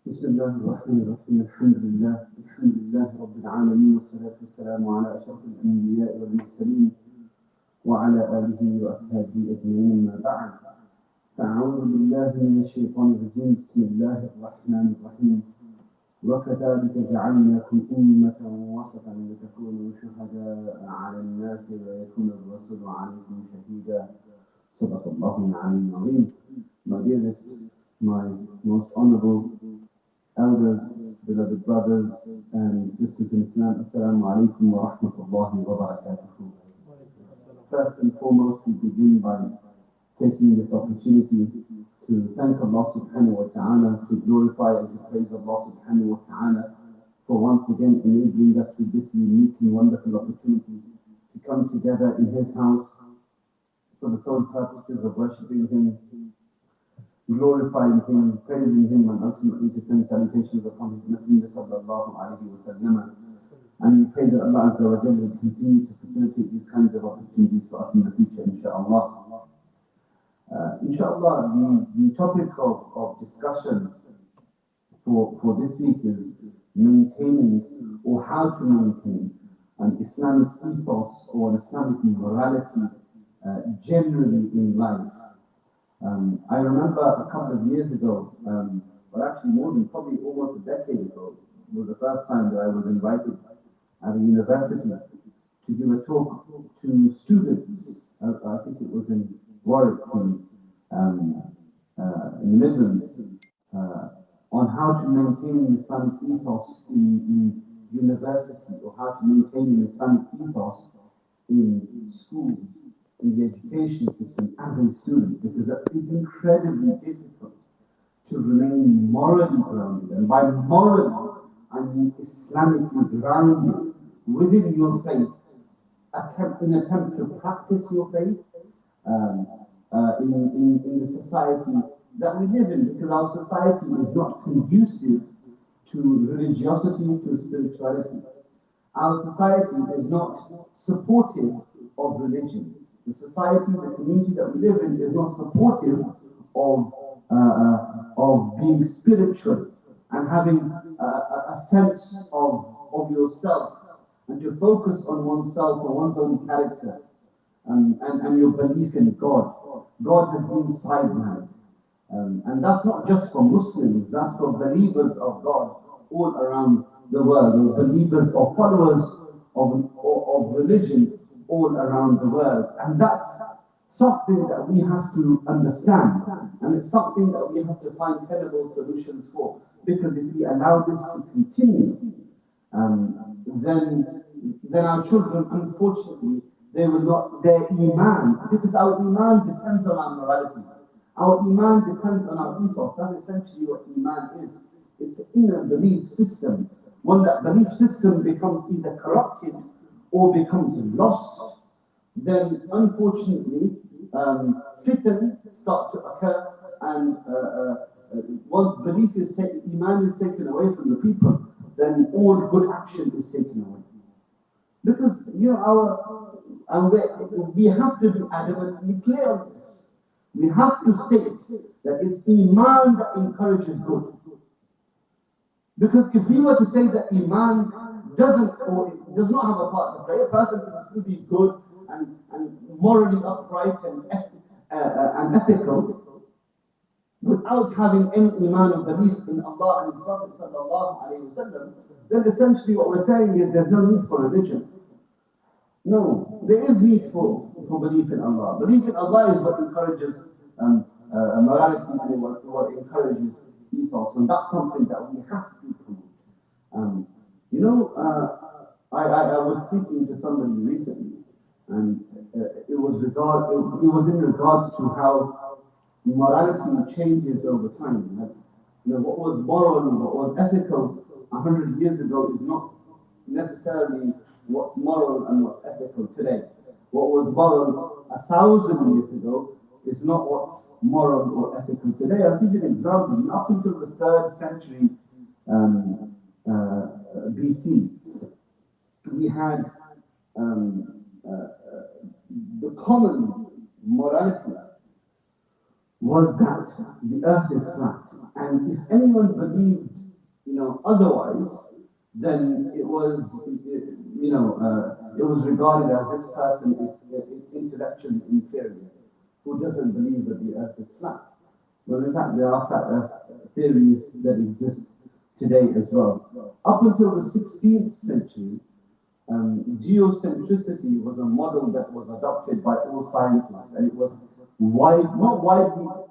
بسم الله الرحمن الرحيم الحمد لله رب العالمين والصلاة والسلام على أشرف الأنبياء والمرسلين وعلى آله وأصحابه أجمعين ما بعد فأعوذ بالله من الشيطان الرجيم بسم الله الرحمن الرحيم وكذلك جعلناكم أمة وسطا لتكونوا شهداء على الناس ويكون الرسول عليكم شهيدا صدق الله العلي العظيم. My dearest, my most honorable elders, beloved brothers and sisters in Islam, Assalamu alaikum wa rahmatullahi wa barakatuh. First and foremost, we begin by taking this opportunity to thank Allah subhanahu wa ta'ala, to glorify and to praise Allah subhanahu wa ta'ala for once again enabling us with this unique and wonderful opportunity to come together in His house for the sole purposes of worshipping Him, glorifying Him, praising Him, and ultimately to send salutations upon His Messenger sallallahu alayhi wa sallam. And we pray that Allah Azza wa Jalla will continue to facilitate these kinds of opportunities for us in the future, inshaAllah. Inshallah, the topic of discussion for this week is maintaining or how to maintain an Islamic ethos or an Islamic morality generally in life. I remember a couple of years ago, or actually more than probably almost a decade ago, was the first time that I was invited at a university to give a talk to students. I think it was in Warwick in the Midlands, on how to maintain an Islamic ethos in university, or how to maintain an Islamic ethos in schools, in the education system as a student, because it's incredibly difficult to remain morally grounded. And by morally, I mean Islamically grounded within your faith, in attempt to practice your faith in the society that we live in, because our society is not conducive to religiosity, to spirituality. Our society is not supportive of religion. The society, the community that we live in is not supportive of being spiritual and having a sense of yourself, and to focus on oneself or one's own character and your belief in God. God has been sidelined. And that's not just for Muslims, that's for believers of God all around the world, or believers or followers of religion all around the world. And that's something that we have to understand, and it's something that we have to find tenable solutions for, because if we allow this to continue, then our children, unfortunately, they will not, their iman, because our iman depends on our morality. Our iman depends on our ethos. That's essentially what iman is. It's an inner belief system. When that belief system becomes either corrupted or becomes lost, then unfortunately fitan start to occur, and once belief is taken, iman is taken away from the people, then all good action is taken away. Because we have to be adamantly clear on this. We have to state that it's iman that encourages good. Because if we were to say that iman does not have a part to play, a person can still be good and morally upright and ethical without having any iman and belief in Allah and His Prophet sallallahu alaihi wasallam, then essentially what we're saying is there's no need for religion. No, there is need for belief in Allah. Belief in Allah is what encourages morality, and what encourages ethos, and that's something that we have to promote. I was speaking to somebody recently, and it was in regards to how morality changes over time. Like, what was moral and what was ethical 100 years ago is not necessarily what's moral and what's ethical today. What was moral 1,000 years ago is not what's moral or ethical today. I'll give you an example. Up until the 3rd century BC, we had the common morality was that the earth is flat, and if anyone believed otherwise, then it was, it was regarded as this person is intellectually inferior, who doesn't believe that the earth is flat. Well, in fact, there are flat earth theories that exist today as well. Up until the 16th century, geocentricity was a model that was adopted by all scientists, and it was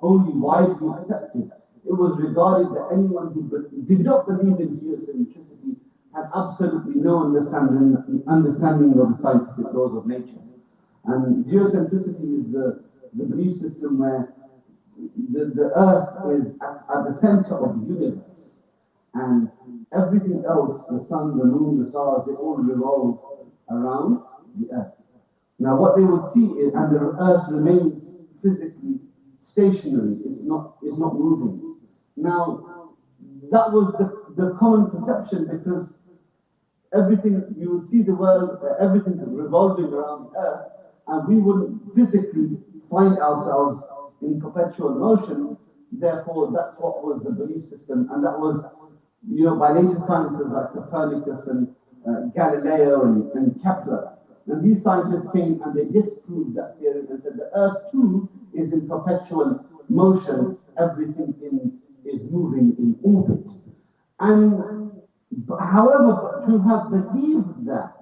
only widely accepted. It was regarded that anyone who did not believe in geocentricity had absolutely no understanding of the scientific laws of nature. And geocentricity is the belief system where the earth is at the center of the universe, and everything else, the sun, the moon, the stars, they all revolve around the earth. Now what they would see is, and the earth remains physically stationary, it's not moving. Now, that was the common perception, because everything, you would see the world, everything revolving around the earth, and we wouldn't physically find ourselves in perpetual motion. Therefore, that's what was the belief system, and that was, by later scientists like Copernicus and Galileo and Kepler. And these scientists came and they disproved that theory and said the earth too is in perpetual motion, everything is moving in orbit. And however, to have believed that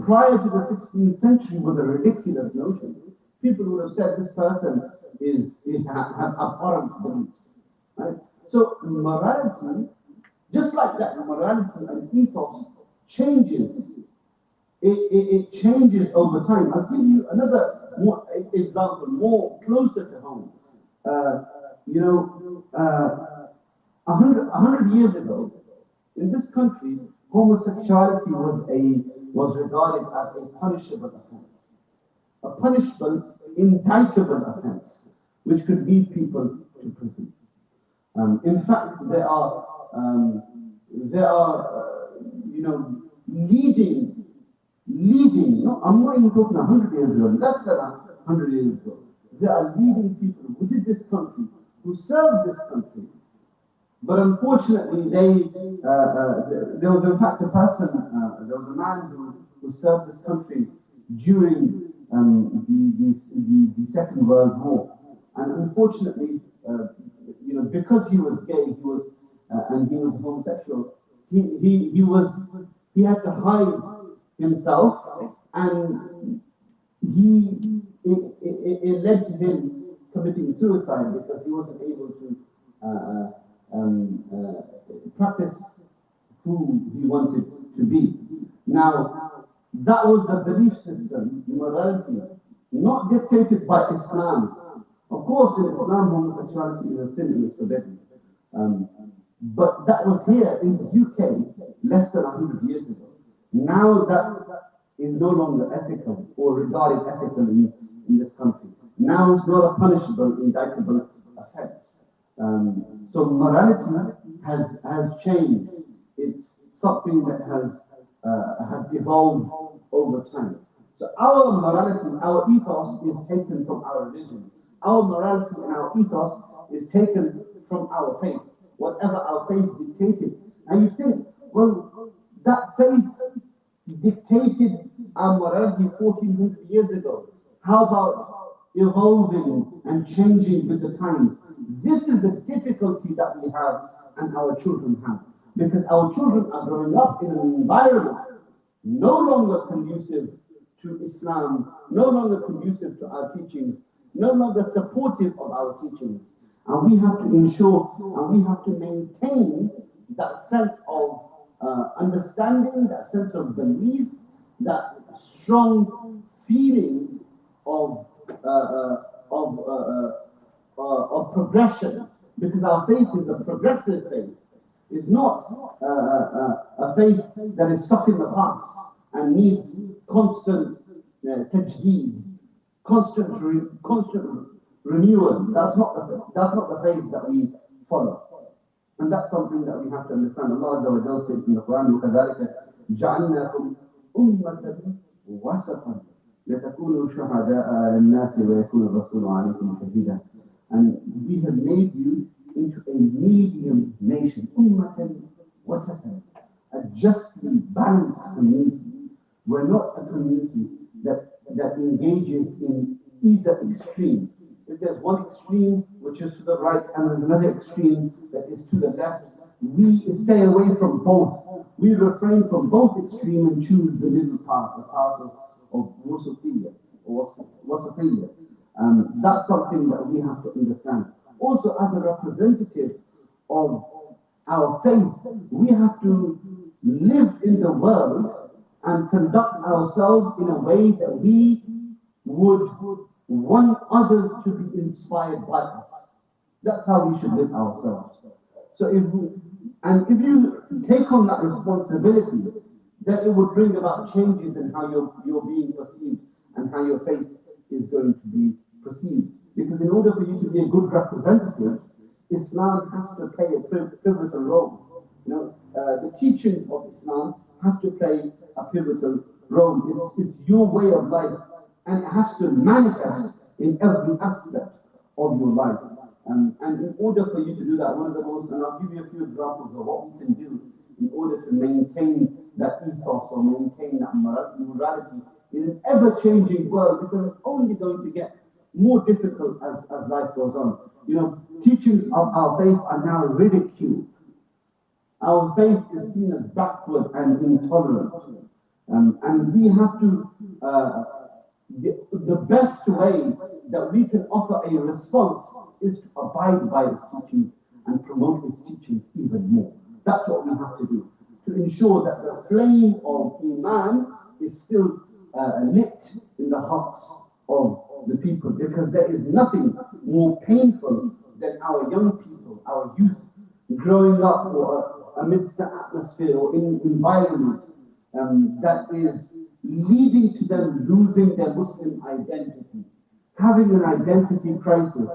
prior to the 16th century was a ridiculous notion. People would have said this person has abhorrent beliefs. Right? So morality, just like that, morality and ethos changes. It changes over time. I'll give you another example, more closer to home. 100 years ago, in this country, homosexuality was regarded as a punishable offense, a punishable, indictable offense, which could lead people to prison. In fact, there are leading, no, I'm not even talking 100 years ago, less than 100 years ago. There are leading people who did this country, who served this country, but unfortunately there was in fact there was a man who served this country during the Second World War, and unfortunately, because he was gay, and he was homosexual, he had to hide himself, and it led to him committing suicide because he wasn't able to practice who he wanted to be. Now, that was the belief system, morality, not dictated by Islam. Of course, in Islam, homosexuality is a sin and it's forbidden. But that was here in the UK less than 100 years ago. Now that is no longer ethical or regarded ethical in this country. Now it's not a punishable, indictable offense. So morality has changed. It's something that has evolved over time. So our morality, our ethos is taken from our religion. Our morality and our ethos is taken from our faith, whatever our faith dictated. And you think, well, that faith dictated our morality 1400 years ago. How about evolving and changing with the times? This is the difficulty that we have and our children have. Because our children are growing up in an environment no longer conducive to Islam, no longer conducive to our teachings, no longer supportive of our teachings. And we have to ensure and we have to maintain that sense of understanding, that sense of belief, that strong feeling of progression, because our faith is a progressive faith. It's not a faith that is stuck in the past and needs constant tajdeed, constant renewal. That's not the faith that we follow. And that's something that we have to understand. Allah Azza wa Jalla states in the Quran, وَكَذَلِكَ جَعَلْنَاكُمْ أُمَّةً وَسَطًا لِتَكُونُوا شُهَدَاءَ عَلَى النَّاسِ وَيَكُونَ الرَّسُولُ عَلَيْكُمْ شَهِيدًا. And we have made you into a medium nation. Ummatan one extreme which is to the right, and there's another extreme that is to the left. We stay away from both. We refrain from both extreme and choose the middle path, the path of wasatiyya or wasatiyya. That's something that we have to understand. Also, as a representative of our faith, we have to live in the world and conduct ourselves in a way that we would want others to be inspired by us. That's how we should live ourselves. So if you take on that responsibility, then it would bring about changes in how you're being perceived and how your faith is going to be perceived. Because in order for you to be a good representative, Islam has to play a pivotal role. The teachings of Islam have to play a pivotal role. It's your way of life, and it has to manifest in every aspect of your life. And in order for you to do that, one of the most, and I'll give you a few examples of what we can do in order to maintain that ethos or maintain that morality in an ever-changing world, because it's only going to get more difficult as life goes on. Teachings of our faith are now ridiculed. Our faith is seen as backward and intolerant. And we have to, the best way that we can offer a response is to abide by its teachings and promote its teachings even more. That's what we have to do, to ensure that the flame of Iman is still lit in the hearts of the people, because there is nothing more painful than our young people, our youth, growing up amidst the atmosphere or in environment that is leading to them losing their Muslim identity, having an identity crisis,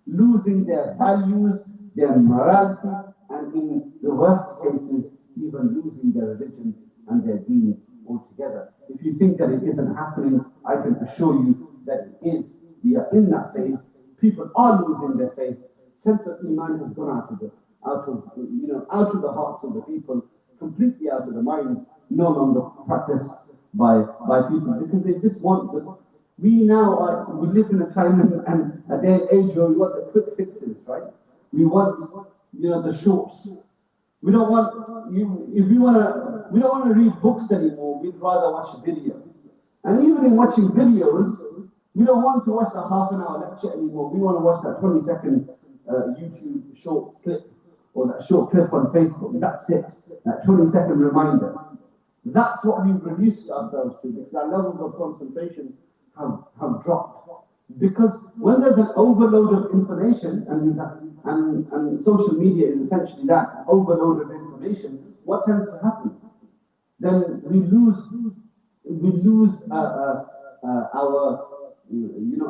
losing their values, their morality, and in the worst cases, even losing their religion and their deen altogether. If you think that it isn't happening, I can assure you that it is. We are in that phase. People are losing their faith. Sense of Iman has gone out of the hearts of the people, completely out of the minds, no longer practiced by people, because they just want we live in a time and a day and age where we want the quick fixes, right? We want the shorts. We don't want we don't want to read books anymore. We'd rather watch video. And even in watching videos, we don't want to watch the half-an-hour lecture anymore. We want to watch that 20-second YouTube short clip, or that short clip on Facebook. That's it. That 20-second reminder. That's what we've reduced ourselves to, because our levels of concentration have dropped. Because when there's an overload of information, and social media is essentially that overload of information, what tends to happen? Then we lose our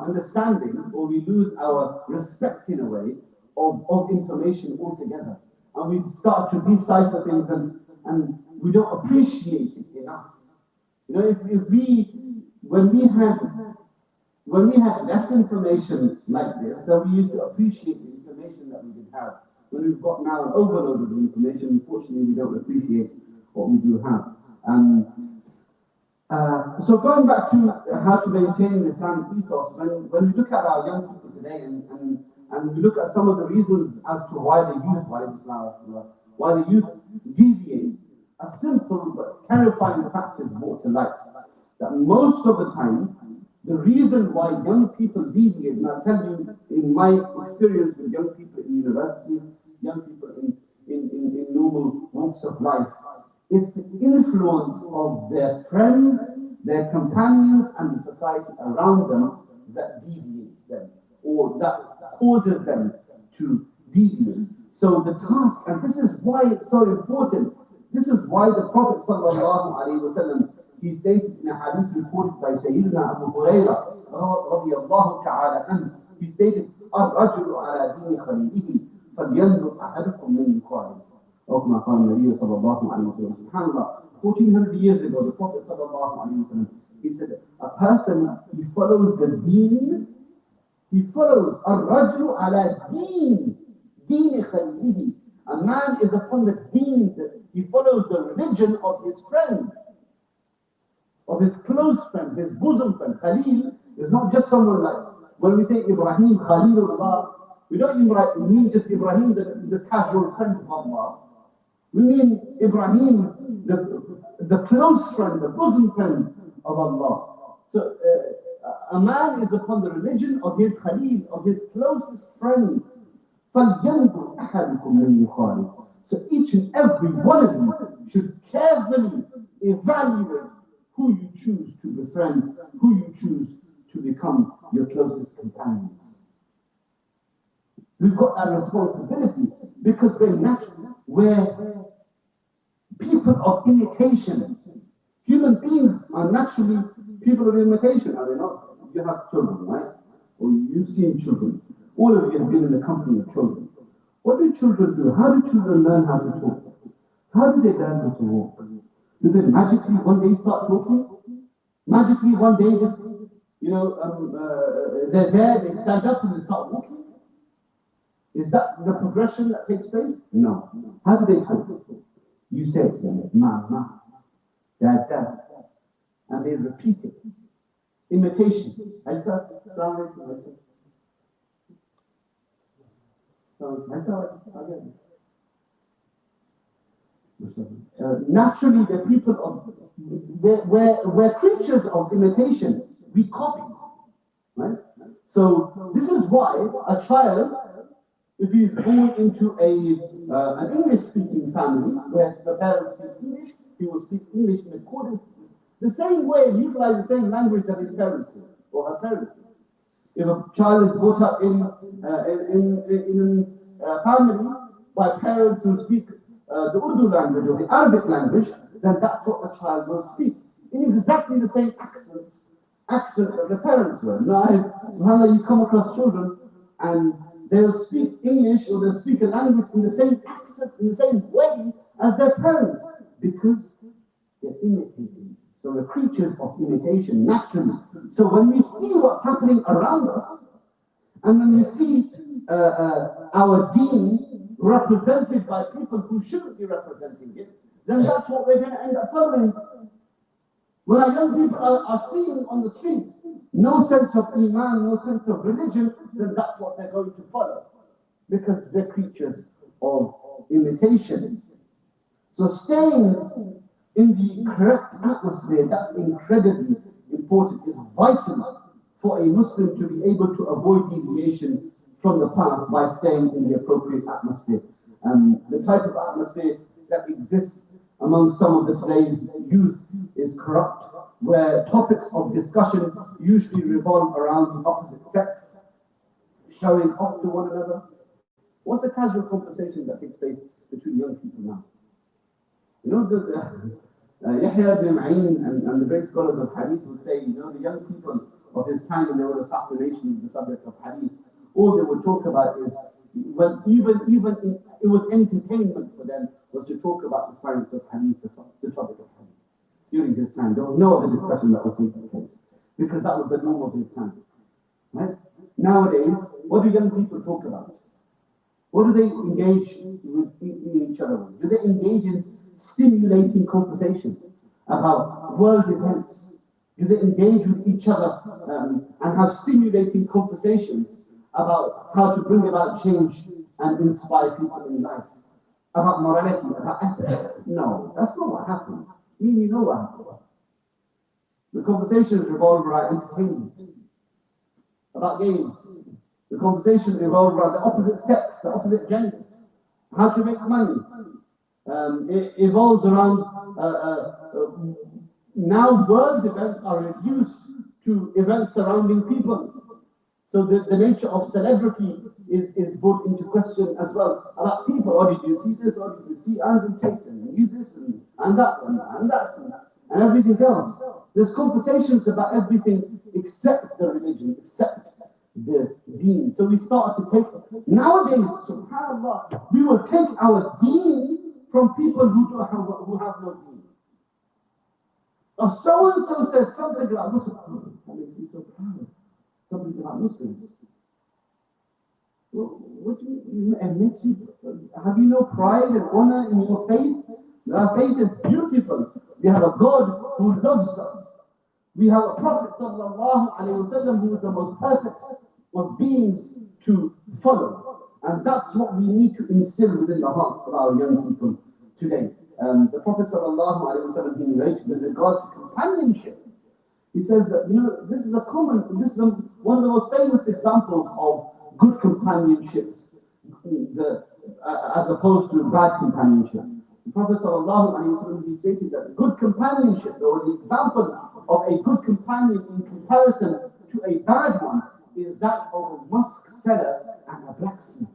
understanding, or we lose our respect in a way of information altogether, and we start to decipher things, and we don't appreciate it enough. When we had less information like this, then we used to appreciate the information that we did have. When we've got now an overload of information, unfortunately we don't appreciate what we do have. So going back to how to maintain the Islamic ethos, when we look at our young people today and we look at some of the reasons as to why the youth deviate, a simple but terrifying fact is brought to light. That most of the time, the reason why young people deviate, and I'll tell you in my experience with young people in universities, young people in normal walks of life, it's the influence of their friends, their companions, and the society around them that deviates them, or that causes them to deviate. So the task, and this is why it's so important, this is why the Prophet ﷺ, he stated in a hadith reported by Sayyidina Abu Hurairah radiyallahu ta'ala anhu, he stated, الرجل على دين خليله فلينظر أحدكم من يخالف. Or كما قال النبي صلى الله عليه وسلم. SubhanAllah, 1400 years ago, the Prophet sallallahu alaihi wasallam, he said, a person, he follows the deen, he follows الرجل على دين خليله. A man is upon the deen, he follows the religion of his friend, of his close friend, his bosom friend. Khalil is not just someone like when we say Ibrahim Khalilullah, we don't mean just Ibrahim, the casual friend of Allah. We mean Ibrahim, the close friend, the bosom friend of Allah. So a man is upon the religion of his Khalil, of his closest friend. فَلْيَنْظُرْ أَحَدُكُمْ مَنْ يُخَالِفُ. So each and every one of you should carefully evaluate who you choose to befriend, who you choose to become your closest companions. We've got that responsibility because we're people of imitation. Human beings are naturally people of imitation, are they not? You have children, right? Or you've seen children. All of you have been in the company of children. What do children do? How do children learn how to talk? How do they learn how to walk? Do they magically one day start talking? Magically one day just, they're there, they stand up and they start walking? Is that the progression that takes place? No. How do they talk? You say it to them, ma, ma, dad, dad. And they repeat it. Imitation. Naturally, the people of we're creatures of imitation. We copy, right? So this is why a child, if he's born into an English-speaking family where the parents speak English, he will speak English in accordance the same way, utilize the same language that his parents do or her parents do. If a child is brought up in a family by parents who speak the Urdu language or the Arabic language, then that's what the child will speak in exactly the same accent that the parents were. Now, subhanAllah, you come across children and they'll speak English or they'll speak a language in the same accent, in the same way as their parents, because they're imitating. So we're creatures of imitation, naturally. So when we see what's happening around us, and when we see our deen represented by people who shouldn't be representing it, then that's what we're going to end up following. When our young people are seeing on the streets no sense of iman, no sense of religion, then that's what they're going to follow, because they're creatures of imitation. So staying in the correct atmosphere, that's incredibly important. It's vital for a Muslim to be able to avoid deviation from the path by staying in the appropriate atmosphere. The type of atmosphere that exists among some of today's youth is corrupt, where topics of discussion usually revolve around the opposite sex, showing off to one another. What's the casual conversation that takes place between young people now? You know, Yahya ibn Ma'in and the great scholars of hadith would say, the young people of his time, when they were fascinated with the subject of hadith, all they would talk about is, it was entertainment for them, was to talk about the science of hadith, the topic of hadith. During his time, there was no other discussion that was taking place, because that was the norm of his time. Right? Nowadays, what do young people talk about? What do they engage with each other with? Do they engage in stimulating conversation about world events? Do they engage with each other and have stimulating conversations about how to bring about change and inspire people in life? About morality, about ethics? No, that's not what happens. You know what happens. The conversations revolve around entertainment, about games. The conversations revolve around the opposite sex, the opposite gender, how to make money. It evolves around now world events are reduced to events surrounding people. So the nature of celebrity is brought into question as well. About people, or did you see this, or did you see Andrew Tate, and you this, and that, and everything else. There's conversations about everything except the religion, except the deen. So we start to take, nowadays, subhanAllah, we will take our deen from people who have no deen. So-and-so says something about Muslims. I mean, he's so proud. Something about Muslims. Well, what do you admit you? Have you no pride and honor in your faith? Our faith is beautiful. We have a God who loves us. We have a Prophet sallallahu alaihi wasallam who is the most perfect of beings to follow. And that's what we need to instill within the hearts of our young people today. The Prophet ﷺ, he narrated with regards to companionship. He says that, this is one of the most famous examples of good companionship, as opposed to bad companionship. The Prophet ﷺ, he stated that good companionship, or the example of a good companion in comparison to a bad one, is that of a musk seller and a blacksmith.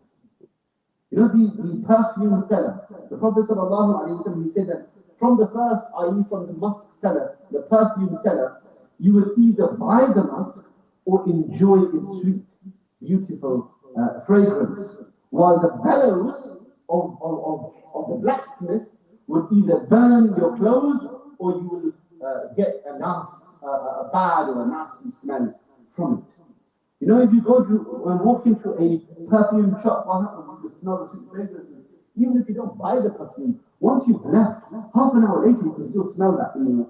The perfume seller. The Prophet ﷺ, he said that from the first, i.e. from the musk seller, the perfume seller, you will either buy the musk or enjoy its sweet, beautiful fragrance. While the bellows of the blacksmith will either burn your clothes or you will get a bad or a nasty smell from it. If you go to and walk into a perfume shop, what happens? You can smell the sweet fragrances. Even if you don't buy the perfume, once you've left, half an hour later you can still smell that in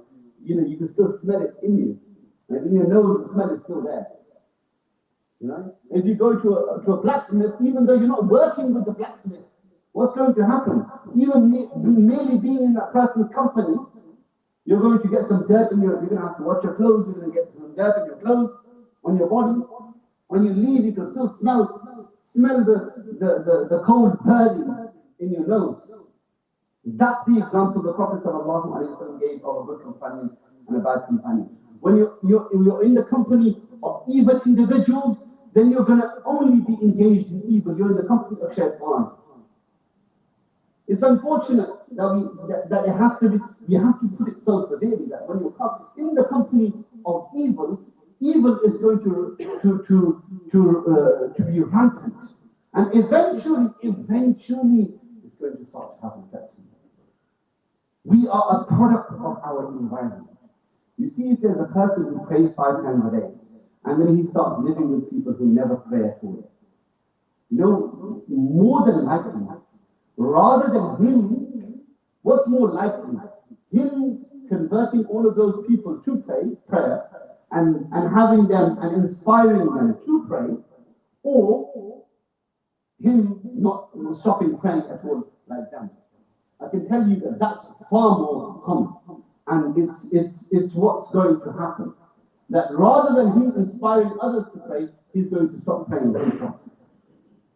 you can still smell it in you. And in your nose, the smell is still there. If you go to a blacksmith, even though you're not working with the blacksmith, what's going to happen? Even merely being in that person's company, you're going to get some dirt you're going to have to wash your clothes, you're going to get some dirt in your clothes, on your body. When you leave, you can still smell the cold burning in your nose. That's the example the Prophet ﷺ gave of a good companion and a bad companion. When you're in the company of evil individuals, then you're going to only be engaged in evil. You're in the company of Shaytan. It's unfortunate that it has to be. We have to put it so severely that when you're in the company of evil, evil is going to be rampant, and eventually it's going to start to have effect. We are a product of our environment. You see, if there's a person who prays 5 times a day, and then he starts living with people who never pray at all, more than likely, rather than him, what's more likely? Him converting all of those people to prayer, and having them and inspiring them to pray, or him not stopping praying at all like them. I can tell you that that's far more common, and it's what's going to happen. That rather than him inspiring others to pray, he's going to stop praying himself,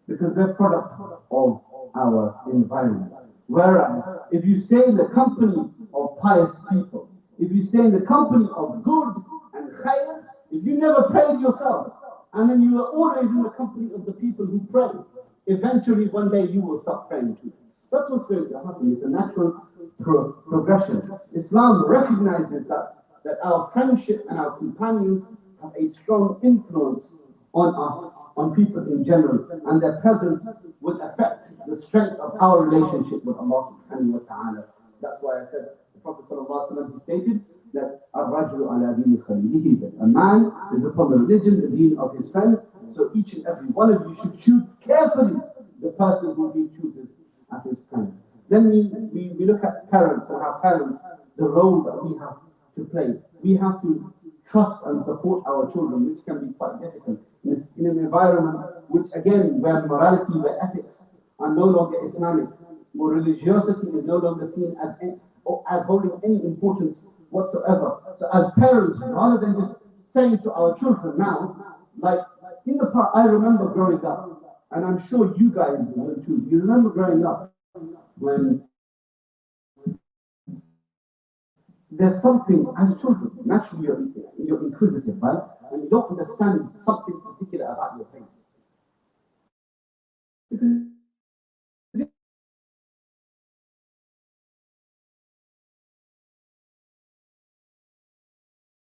because they're product of our environment. Whereas if you stay in the company of pious people, if you stay in the company of good and khayr, if you never prayed yourself, and then you are always in the company of the people who pray, eventually one day you will stop praying too. That's what's going to happen. It's a natural progression. Islam recognizes that our friendship and our companions have a strong influence on us, on people in general, and their presence will affect the strength of our relationship with Allah subhanahu wa ta'ala. That's why I said, the Prophet ﷺ, he stated that Al-Rajulu ala dini khalilihi, that a man is upon the religion, the deen of his friend. So each and every one of you should choose carefully the person who he chooses as his friend. Then we look at parents and our parents, the role that we have to play. We have to trust and support our children, which can be quite difficult in an environment which, again, where morality, where ethics are no longer Islamic, where religiosity is no longer seen as holding any importance whatsoever. So as parents, rather than just saying to our children now, like in the past, I remember growing up, and I'm sure you guys will too. You remember growing up when there's something, as children, naturally you're inquisitive, right? And you don't understand something particular about your faith. Because you're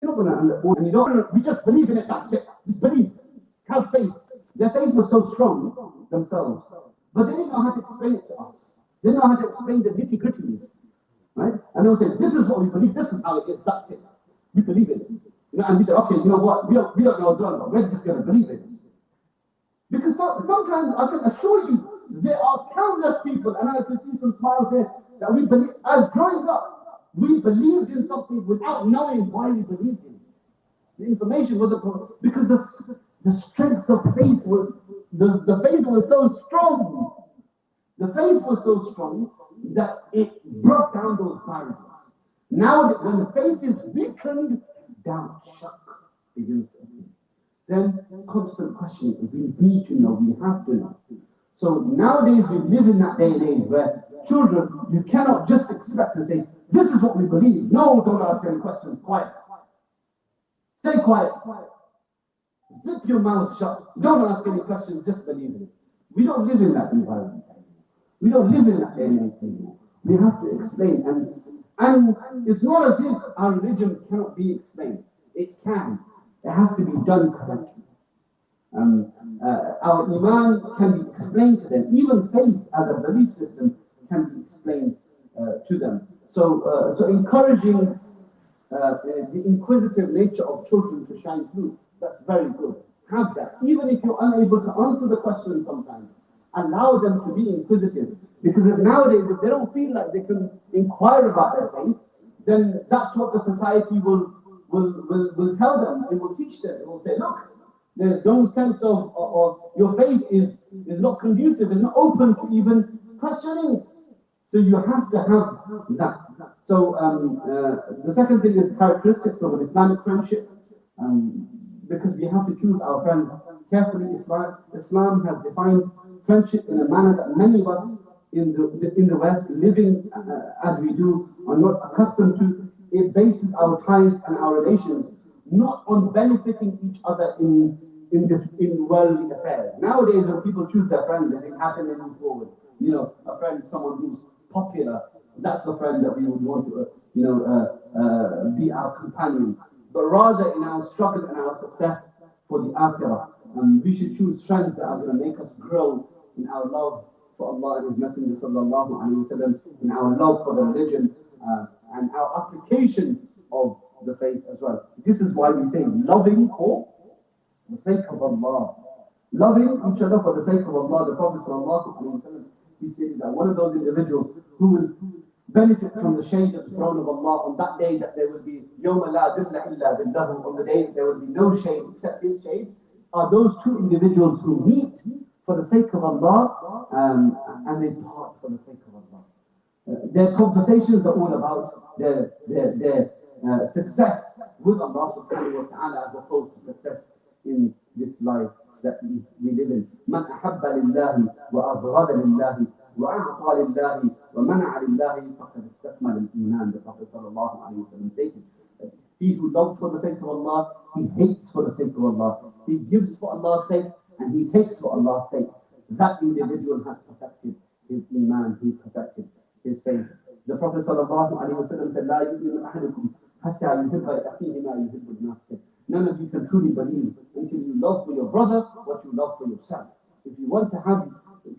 not going to understand, and you don't, we just believe in it, that's it. Just believe, have faith. Their faith was so strong themselves, but they didn't know how to explain it to us. They didn't know how to explain the nitty-gritties, right? And they would say, this is what we believe, this is how it is, that's it. We believe in it. And we say, okay, you know what, we don't know what's wrong, but we're just going to believe it. Because sometimes I can assure you, there are countless people, and I can see some smiles here, that we believe, as growing up, we believed in something without knowing why we believed in it. The information wasn't, because The strength of faith was, the faith was so strong. The faith was so strong that it broke down those barriers. Now, when the faith is weakened, doubt, shock begins to appear. Then, constant questioning. We need to know, we have to know. So nowadays, we live in that day and age where children, you cannot just expect to say, this is what we believe. No, don't ask any questions. Quiet. Stay quiet. Zip your mouth shut. Don't ask any questions, just believe it. We don't live in that environment anymore. We don't live in that day and age anymore. We have to explain. And it's not as if our religion cannot be explained. It can. It has to be done correctly. Our iman can be explained to them. Even faith as a belief system can be explained to them. So encouraging the inquisitive nature of children to shine through, that's very good. Have that. Even if you're unable to answer the question sometimes, allow them to be inquisitive. Because if nowadays, if they don't feel like they can inquire about their faith, then that's what the society will tell them. It will teach them. It will say, look, there's no sense of your faith is not conducive, is not open to even questioning. So you have to have that. So the second thing is characteristics of an Islamic friendship. Because we have to choose our friends carefully. Islam has defined friendship in a manner that many of us in the West, living as we do, are not accustomed to. It bases our ties and our relations not on benefiting each other in worldly affairs. Nowadays, when people choose their friends, they think, how can they move forward? You know, a friend, someone who's popular, that's the friend that we would want to, be our companion. But rather, in our struggle and our success for the akhirah, we should choose friends that are going to make us grow in our love for Allah and His Messenger sallallahu alaihi wasallam, in our love for the religion, and our application of the faith as well. This is why we say loving for the sake of Allah. Loving each other for the sake of Allah. The Prophet sallallahu alaihi wasallam, he said that one of those individuals who will benefit from the shade of the throne of Allah on that day, that there will be يَوْمَ لَا ذِلَّ إِلَّا ذِلَّهُ, on the day that there will be no shade except His shade, are those two individuals who meet for the sake of Allah and they part for the sake of Allah. Their conversations are all about their success with Allah subhanahu wa ta'ala, as opposed to success in this life that we live in. مَنْ أَحَبَّ لِلَّهِ وَأَبْغَضَ لِلَّهِ وَأَعْطَى لِلَّهِ وَمَنَعَ لِلَّهِ فَقَدْ اسْتَكْمَلَ الْإِيمَانِ. The Prophet sallallahu alayhi wa sallam stated, he who loves for the sake of Allah, he hates for the sake of Allah. He gives for Allah's sake and he takes for Allah's sake. That individual has perfected his iman, he perfected his faith. The Prophet sallallahu alayhi wa sallam said, لَا يُؤْمِنُ أَحَدُكُمْ حَتَّى يُحِبَّ لِأَخِيهِ مَا يُحِبُّ لِنَفْسِهِ. None of you can truly believe until you love for your brother what you love for yourself. If you want to have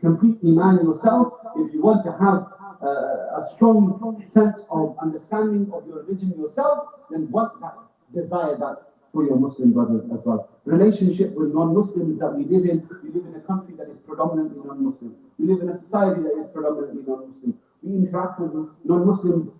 complete iman yourself, if you want to have a strong sense of understanding of your religion yourself, then want that, desire that for your Muslim brothers as well. Relationship with non-Muslims that we live in a country that is predominantly non-Muslim. We live in a society that is predominantly non-Muslim. We interact with non-Muslims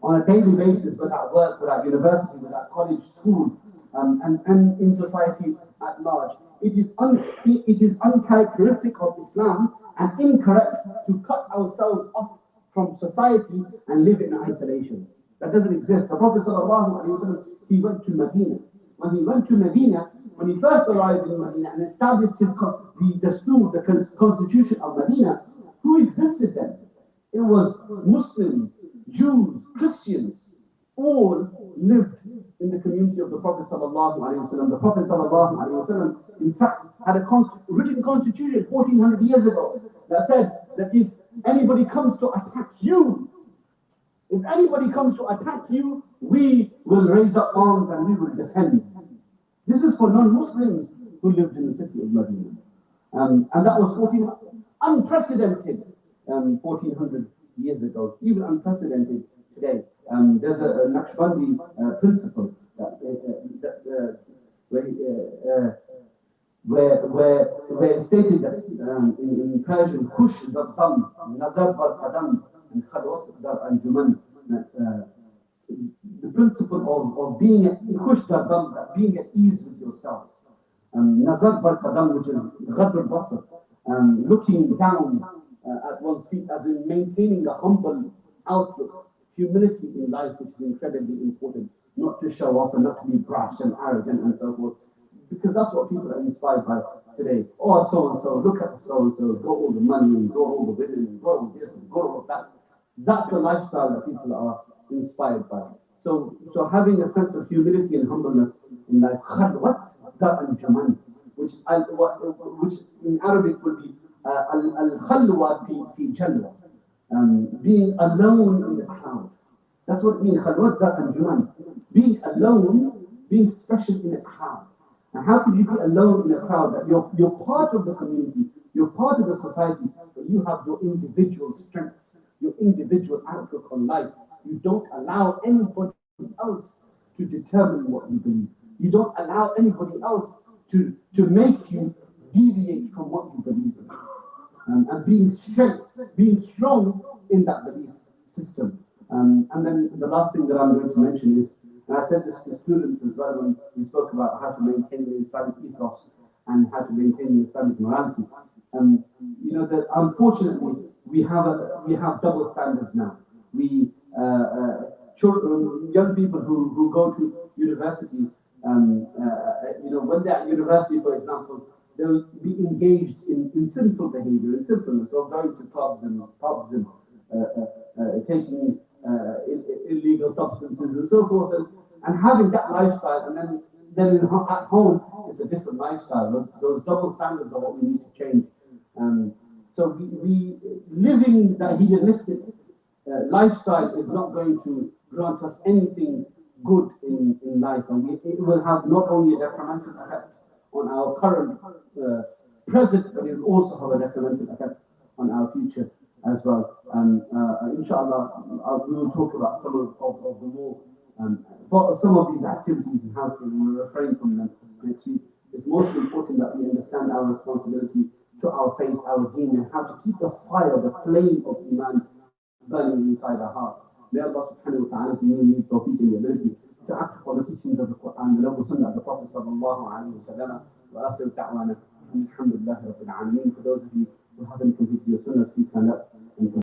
on a daily basis, without work, without university, without college, school, and in society at large. It is uncharacteristic of Islam and incorrect to cut ourselves off from society and live in isolation. That doesn't exist. The Prophet ﷺ, he went to Medina. When he went to Medina, when he first arrived in Medina and established the constitution of Medina, who existed then? It was Muslims, Jews, Christians, all lived in the community of the Prophet ﷺ. The Prophet ﷺ, in fact, had a written constitution 1400 years ago that said that if anybody comes to attack you, we will raise up arms and we will defend. This is for non-Muslims who lived in the city of Medina. And that was unprecedented 1400 years ago, even unprecedented today. There's a Naqshbandi principle where it's stated that in Persian, Kush Dabdam, Nazab al Qadam, and Khadwat al Juman, the principle of being at Kush Dabdam, being at ease with yourself. Nazar bar qadam, which is ghadr basar, looking down at one's feet, as in maintaining a humble outlook, humility in life, which is incredibly important, not to show off and not to be brash and arrogant and so forth, because that's what people are inspired by today. Oh, so and so, look at so and so, got all the money and got all the women and got all this and got all that. That's the lifestyle that people are inspired by. So having a sense of humility and humbleness in life, khalwat and jaman, which in Arabic would be al-khalwa fi jalwa, being alone in the crowd. That's what it means, khalwat and jaman. Being alone, being special in a crowd. And how could you be alone in a crowd that you're part of the community, you're part of the society, but you have your individual strengths, your individual outlook on life. You don't allow anybody else to determine what you believe. You don't allow anybody else to make you deviate from what you believe in. And being strong in that belief system. And then the last thing that I'm going to mention is, and I said this to students as well when we spoke about how to maintain the Islamic ethos and how to maintain the Islamic morality. You know that unfortunately we have double standards now. Young people who go to university, you know, when they're at university, for example, they'll be engaged in sinful behavior, in sinfulness, or going to clubs and pubs and taking illegal substances and so forth, and having that lifestyle, and then at home it's a different lifestyle. Those double standards are what we need to change. So we living that hedonistic lifestyle is not going to grant us anything good in life, and it will have not only a detrimental effect on our current present, but it will also have a detrimental effect on our future as well. Inshallah, we will talk about some of the more some of these activities and how to refrain from them next week. It's most important that we understand our responsibility to our faith, our deen, and how to keep the fire, the flame of Iman burning inside our hearts. May Allah subhanahu wa ta'ala give me the tawfiq and the ability to act upon the teachings of the Quran, the noble sunnah of the Prophet sallallahu alayhi wa sallam, wa akhiru da'wana, alhamdulillahi rabbil alameen. For those of you who haven't completed your sunnah, please stand up and